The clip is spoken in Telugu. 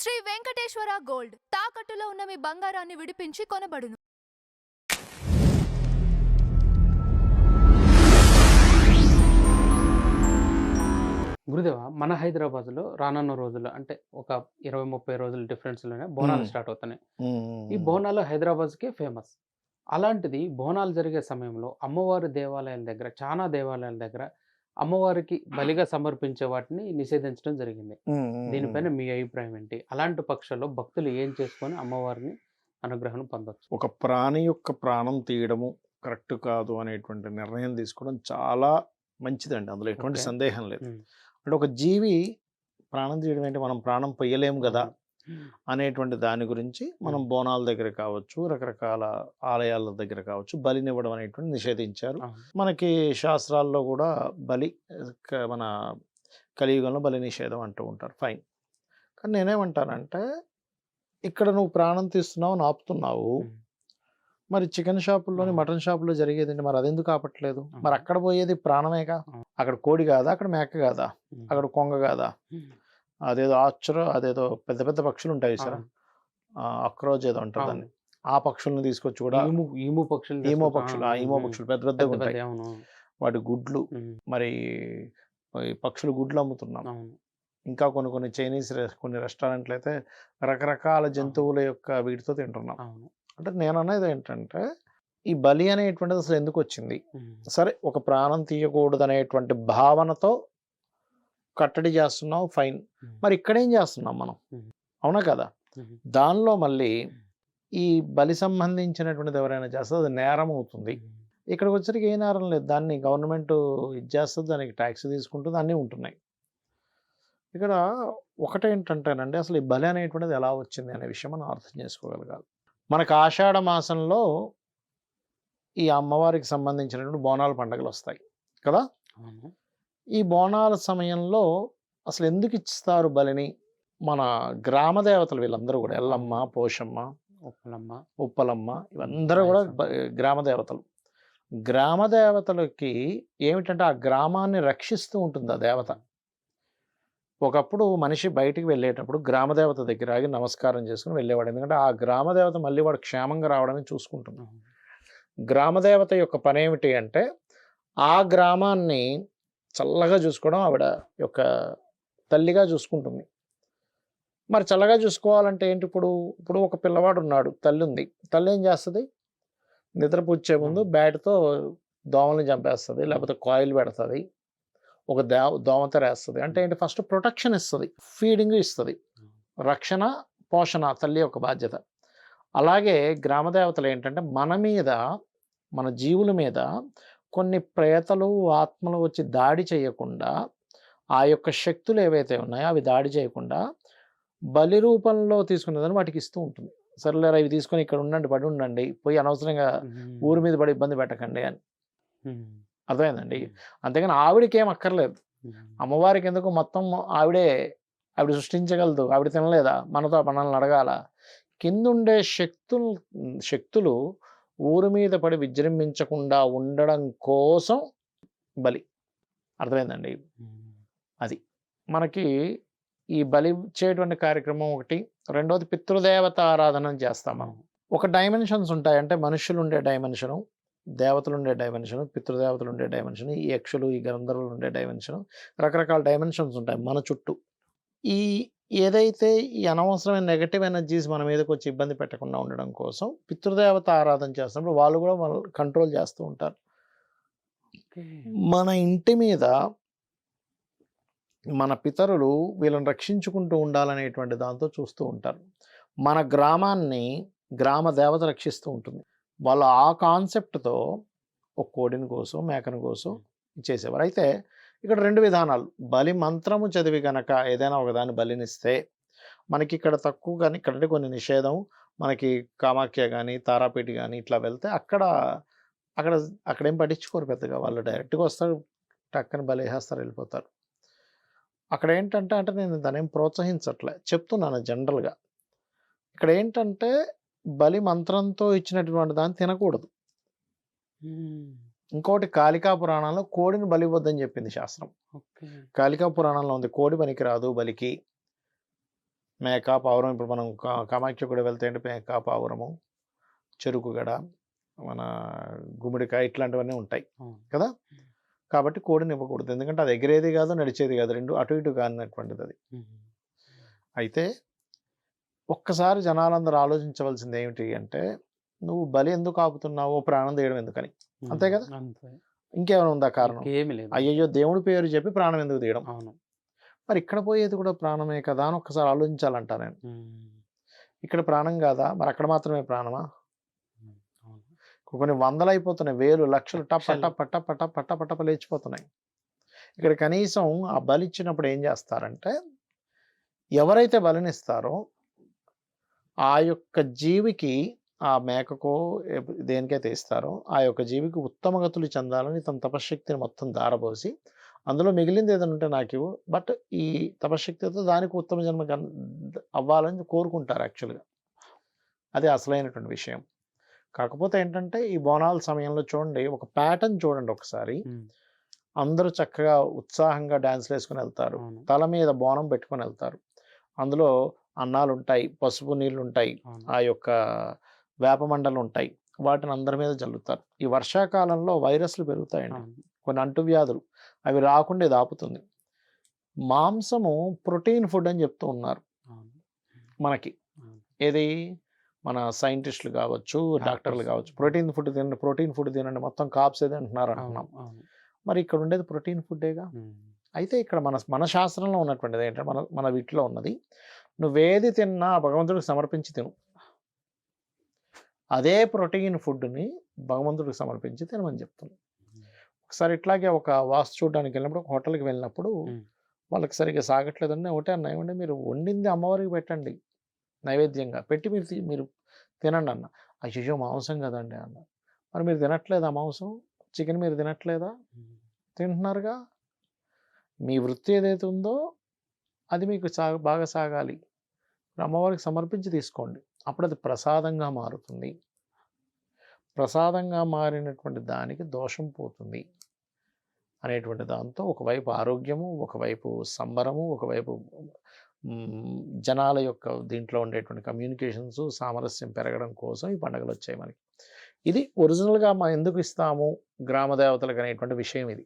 శ్రీ వెంకటేశ్వర గోల్డ్ తాకట్టులో ఉన్న మీ బంగారాన్ని విడిపించి కొనబడును. గురుదేవ, మన హైదరాబాద్‌లో రానున్న రోజుల్లో అంటే ఒక 20, 30 రోజుల డిఫరెన్స్‌లోనే బోనాలు హ్మ్. స్టార్ట్ అవుతున్నాయి. ఈ హ్మ్. బోనాలు హైదరాబాద్‌కే ఫేమస్. అలాంటిది బోనాలు జరిగే సమయంలో అమ్మవారి దేవాలయాల దగ్గర, చానా దేవాలయాల దగ్గర అమ్మవారికి బలిగా సమర్పించే వాటిని నిషేధించడం జరిగింది. హ్మ్. హ్మ్. హ్మ్. దీనిపైన మీ అభిప్రాయం ఏంటి? అలాంటి పక్షంలో భక్తులు ఏం చేసుకొని అమ్మవారిని అనుగ్రహం పొందొచ్చు? ఒక ప్రాణి యొక్క ప్రాణం తీయడము కరెక్ట్ కాదు అనేటువంటి నిర్ణయం తీసుకోవడం చాలా మంచిదండి. అందులో ఎటువంటి ఓకే. సందేహం లేదు. హ్మ్. అంటే ఒక జీవి ప్రాణం తీయడం ఏంటి? మనం ప్రాణం పొయ్యలేము గదా! అవును. హ్మ్. అనేటువంటి దాని గురించి మనం హ్మ్. బోనాల దగ్గర కావచ్చు, రకరకాల ఆలయాల దగ్గర కావచ్చు, బలినివ్వడం అనేటువంటిది నిషేధించారు. అవును. మనకి శాస్త్రాల్లో గూడా బలి మన కలియుగంలో బలి నిషేధం అంటూ ఉంటారు. ఫైన్. కానీ నేనేమంటానంటే, ఇక్కడ నువ్వు ప్రాణం తీస్తున్నావు, ఆపుతున్నావు. హ్మ్. మరి చికెన్ షాపుల్లోని, అవును. మటన్ షాపుల్లో జరిగేదేంటి? మరి అదెందుకు ఆపట్లేదు? మరి అవును. అక్కడ పోయేది ప్రాణమేగా. అవును. అక్కడ కోడి గాదా? అక్కడ మేక గాదా? హ్మ్. అక్కడ కొంగ గాదా? హ్మ్. అదేదో ఆర్చరో అదేదో పెద్ద పెద్ద పక్షులుంటాయి చూసారా? అవును. అక్రోజ్ ఏదో అంటారు అవును. దాన్ని. ఆ పక్షుల్ని తీసుకొచ్చి కూడా ఈము పక్షులు ఈమో తీసుకొచ్చి పక్షులు. ఈమో హ్మ్. పక్షులు పెద్ద పెద్ద పెద్దగుంటాయి. పెద్దయి. అవును. వాటి గుడ్లు హ్మ్. మరి ఈ పక్షుల గుడ్లు అమ్ముతున్నాం. అవును. ఇంకా కొన్ని కొన్ని చైనీస్ కొన్ని రెస్టారెంట్‌లయితే రకరకాల అవును. జంతువుల యొక్క వీటితో తింటున్నాం. అవును. అంటే నేననేదేంటంటే, ఈ బలి అనేటువంటిది అసలెందుకొచ్చింది? హ్మ్. సరే ఒక ప్రాణం తీయకూడదనేటువంటి భావనతో కట్టడి చేస్తున్నావు ఫైన్. హ్మ్. మరి ఇక్కడేం చేస్తున్నాం మనం? హ్మ్. అవునా కదా? హుహు. దానిలో మళ్ళీ హ్మ్. ఈ బలి సంబంధించినటువంటిది ఎవరైనా చేస్తే అది నేరమవుతుంది. హ్మ్. ఇక్కడికొచ్చేసరికి ఏ నేరం లేదు. దాన్ని గవర్నమెంటు ఇది చేస్తది. దానికి టాక్స్ తీసుకుంటుంది. అన్నీ ఉంటున్నాయి. ఇక్కడ ఒకటేంటంటేనండి అసలు ఈ బలి అనేటువంటిది ఎలా వచ్చింది అనే విషయం మనం అర్థం చేసుకోగలగాలి. మనకు ఆషాఢ మాసంలో ఈ అమ్మవారికి సంబంధించినటువంటి బోనాల పండుగలొస్తాయి కదా! అవును. ఈ బోనాల సమయంలో అసలెందుకు ఇస్తారు బలిని? మన గ్రామ దేవతలు వీళ్ళందరూ గూడా ఎల్లమ్మ, అవును. పోషమ్మ, ఉప్పలమ్మ. ఉప్పలమ్మ హ్మ్. ఇవందరూ గూడా మాయసమ్మ. గ్రామ దేవతలు. గ్రామ దేవతలకి ఏమిటంటే, ఆ గ్రామాన్ని రక్షిస్తూ ఉంటుంది ఆ దేవత. అవును. ఒకప్పుడు మనిషి బయటికి వెళ్ళేటప్పుడు గ్రామ దేవత దగ్గర ఆగి నమస్కారం చేసుకొని వెళ్ళేవాడు. ఎందుకంటే, ఆ గ్రామ దేవత మళ్ళీ వాడు క్షేమంగా రావడానికి చూసుకుంటుంది. అవును. గ్రామ దేవత యొక్క పనేమిటి అంటే, ఆ గ్రామాన్ని చల్లగా చూసుకోవడం ఆవిడ యొక్క తల్లిగా చూసుకుంటుంది. మరి చల్లగా చూసుకోవాలంటే ఏంటి ఇప్పుడు? ఇప్పుడు ఒక పిల్లవాడున్నాడు, తల్లుంది. తల్లేం చేస్తది? నిద్రపుచ్చే ముందు అవును. బ్యాట్‌తో దోమల్ని చంపేస్తది. అవును. లేపోతే కాయిల్ పెడతది. ఒక దోమతెరేస్తది. అంటే హ్మ్. ఏంటి? ఫస్ట్ ప్రొటెక్షన్ ఇస్తది. ఫీడింగు ఇస్తది. అవును. రక్షణ, పోషణ తల్లి యొక్క బాధ్యత. అలాగే గ్రామ దేవతలేంటంటే మన మీద, మన జీవుల మీద కొన్ని ప్రేతలు, ఆత్మలు వచ్చి దాడి చేయకుండా, ఆ యొక్క శక్తులు ఏవైతే ఉన్నాయో అవి దాడి చేయకుండా బలి రూపంలో తీసుకునేదాన్ని వాటికి ఇస్తూ ఉంటుంది. సర్లేరా ఇవి తీసుకొని ఇక్కడ ఉండండి, పడుండండి. పోయి అనవసరంగా హ్మ్. ఊరి మీద పడి ఇబ్బంది పెట్టకండి అని. హ్మ్. అర్థమైందండి? హ్మ్. అంతేగాని ఆవిడకేం అక్కర్లేదు. హ్మ్. అమ్మవారికెందుకు మొత్తం ఆవిడే, ఆవిడ సృష్టించగలదు. ఆవిడ తినలేదా? మనల్ని అడగాలా? కిందుండే శక్తులు ఊరి మీద పడి విజృంభించకుండా ఉండడం కోసం బలి. అర్థమైందండి? హ్మ్. అది. మనకి ఈ బలి ఇచ్చేటువంటి కార్యక్రమం ఒకటి. రెండోది పితృదేవత ఆరాధన చేస్తాం మనం. అవును. ఒక డైమెన్షన్స్ ఉంటాయి. అంటే మనుషులుండే డైమెన్షను, దేవతలుండే డైమెన్షను, పితృదేవతలుండే డైమెన్షన్, ఈ యక్షులు, ఈ గంధర్వులుండే డైమెన్షను, రకరకాల డైమెన్షన్స్ ఉంటాయి మన చుట్టూ. ఈ ఏదైతే ఈ అనవసరమైన నెగెటివ్ ఎనర్జీస్ మన మీదకొచ్చి ఇబ్బంది పెట్టకుండా ఉండడం కోసం పితృదేవత ఆరాధన చేస్తున్నప్పుడు వాళ్ళు గూడా మనల్ని కంట్రోల్ చేస్తూ ఉంటారు. ఓకే. మన ఇంటి మీద మన పితరులు వీళ్ళని రక్షించుకుంటూ ఉండాలనేటువంటి దాంతో చూస్తూ ఉంటారు. మన గ్రామాన్ని గ్రామ దేవత రక్షిస్తూ ఉంటుంది. వాళ్ళు ఆ కాన్సెప్ట్‌తో ఒక కోడిని కోసో, మేకను కోసో హ్మ్. చేసేవారు. అయితే ఇక్కడ 2 విధానాలు. బలి మంత్రము చదివి గనక ఏదైనా ఒకదాన్ని బలినిస్తే మనకిక్కడ తక్కువ గాని ఇక్కడంటే కొన్ని నిషేధం. మనకి కామాఖ్య గాని, తారాపీఠ గాని ఇట్లా వెళ్తే అక్కడ అక్కడేం పట్టించుకోరు పెద్దగా. వాళ్ళు డైరెక్ట్‌గా వస్తారు. టక్కన బలేసేస్తారు ఎళ్ళిపోతారు. అక్కడేంటంటే అంటే నేను దాన్నేం ప్రోత్సహించట్లే. చెప్తున్నాను జనరల్‌గా. ఇక్కడేంటంటే బలి మంత్రంతో ఇచ్చినటువంటి దాన్ని తినకూడదు. హ్మ్. ఇంకోటి కాళికా పురాణంలో కోడిని బలివ్వద్దని చెప్పింది శాస్త్రం. ఓకే. కాళికా పురాణంలో ఉంది. కోడి పనికిరాదు బలికి. మేక, పావురం. ఇప్పుడు మనం కామాఖ్య కూడా వెళ్తే అంటే మేక, పావురము, చెరుకు గడ, మన గుమ్మడికాయ ఇట్లాంటివన్నీ ఉంటాయి అవును. కదా! కాబట్టి కోడిని ఇవ్వకూడదు. ఎందుకంటే అది ఎగిరేది కాదు, నడిచేది కాదు. 2 అటు ఇటు కానటువంటిది అది. ఉమ్. అయితే ఒక్కసారి జనాలందరూ ఆలోచించవలసింది ఏమిటి అంటే, నువ్వు బలి ఎందుకు ఆపుతున్నావు? ప్రాణం తీయడం ఎందుకని. అంతే కదా! అంతే. ఇంకేమైనా ఉందా కారణం? ఇంకేమీ లేదు. అయ్యయ్యో! దేవుడి పేరు చెప్పి ప్రాణం ఎందుకు తీయడం? అవును. మరి ఇక్కడ పోయేది కూడా ప్రాణమే కదా అని ఒక్కసారి ఆలోచించాలంట నేను. ఉమ్. ఇక్కడ ప్రాణం కాదా? మరి అక్కడ మాత్రమే ప్రాణమా? ఉమ్. అవును. కొన్ని వందలైపోతున్నాయి, వేలు, లక్షలు టప లక్షలు. టప టప టప టప టప లేచిపోతున్నాయి. ఇక్కడ కనీసం ఆ బలిచ్చినప్పుడు ఏం చేస్తారంటే, ఎవరైతే బలినిస్తారో ఆ యొక్క జీవికి, ఆ మేకకో దేనికైతే ఇస్తారో ఆ యొక్క జీవికి ఉత్తమ గతులు చెందాలని తన తపశ్శక్తిని మొత్తం ధారపోసి, అందులో మిగిలింది ఏదైనా ఉంటే నాకివ్వు, బట్ ఈ తపశ్శక్తితో దానికి ఉత్తమ జన్మ అవ్వాలని కోరుకుంటారు యాక్చువల్గా. అది అసలైనటువంటి విషయం. కాకపోతే ఏంటంటే ఈ బోనాల సమయంలో చూడండి, ఒక ప్యాటర్న్ చూడండి ఒకసారి. ఉమ్. అందరూ చక్కగా ఉత్సాహంగా డాన్స్లు వేసుకొని వెళ్తారు, అవును. తల మీద బోనం పెట్టుకొని వెళ్తారు. అందులో అన్నాలు ఉంటాయి, పసుపు నీళ్ళు ఉంటాయి, అవును. ఆ యొక్క వేపమండలు ఉంటాయి, వాటిని అందరి మీద జల్లుతారు. ఈ వర్షాకాలంలో వైరస్లు పెరుగుతాయండి, అవును. కొన్ని అంటువ్యాధులు, అవి రాకుండా ఇది ఆపుతుంది. మాంసము ప్రోటీన్ ఫుడ్ అని చెప్తూ ఉన్నారు అవును. మనకి. అవును. ఏది మన సైంటిస్టులు కావచ్చు, డాక్టర్లు డాక్టర్స్. కావచ్చు, ప్రోటీన్ ఫుడ్ తినండి, ప్రోటీన్ ఫుడ్ తినండి, మొత్తం కాప్స్ ఏది అంటున్నారు అవును. అంటున్నాం. అవును. మరి ఇక్కడ ఉండేది ప్రోటీన్ ఫుడ్డేగా. ఉమ్. అయితే ఇక్కడ మన మన శాస్త్రంలో ఉన్నటువంటిది ఏంటంటే, మన మన వీటిలో ఉన్నది, నువ్వేది తిన్నా భగవంతుడికి సమర్పించి తిను. అదే ప్రోటీన్ ఫుడ్ని భగవంతుడికి సమర్పించి తినమని చెప్తున్నాం. ఉమ్. ఒకసారి ఇట్లాగే ఒక వాస్తు చూడడానికి వెళ్ళినప్పుడు, ఒక హోటల్కి వెళ్ళినప్పుడు ఉమ్. వాళ్ళకి సరిగ్గా సాగట్లేదండి. ఒకటే అన్న, ఏమంటే మీరు వండింది అమ్మవారికి పెట్టండి నైవేద్యంగా పెట్టి మీరు తినండి అన్న. అయ్యో మాంసం కదండి అన్న. మరి మీరు తినట్లేదా మాంసం? చికెన్ మీరు తినట్లేదా? ఉమ్. తింటున్నారుగా. మీ వృత్తి ఏదైతే ఉందో అది మీకు బాగా సాగాలి. అమ్మవారికి సమర్పించి తీసుకోండి. అప్పుడు అది ప్రసాదంగా మారుతుంది. ప్రసాదంగా మారినటువంటి దానికి దోషం పోతుంది అనేటువంటి దాంతో ఒకవైపు ఆరోగ్యము, ఒకవైపు సంబరము, ఒకవైపు జనాల యొక్క దీంట్లో ఉండేటువంటి కమ్యూనికేషన్స్, సామరస్యం పెరగడం కోసం ఈ పండుగలు వచ్చాయి మనకి. ఇది ఒరిజినల్గా మనం ఎందుకు ఇస్తాము గ్రామ దేవతలకు అనేటువంటి విషయం ఇది.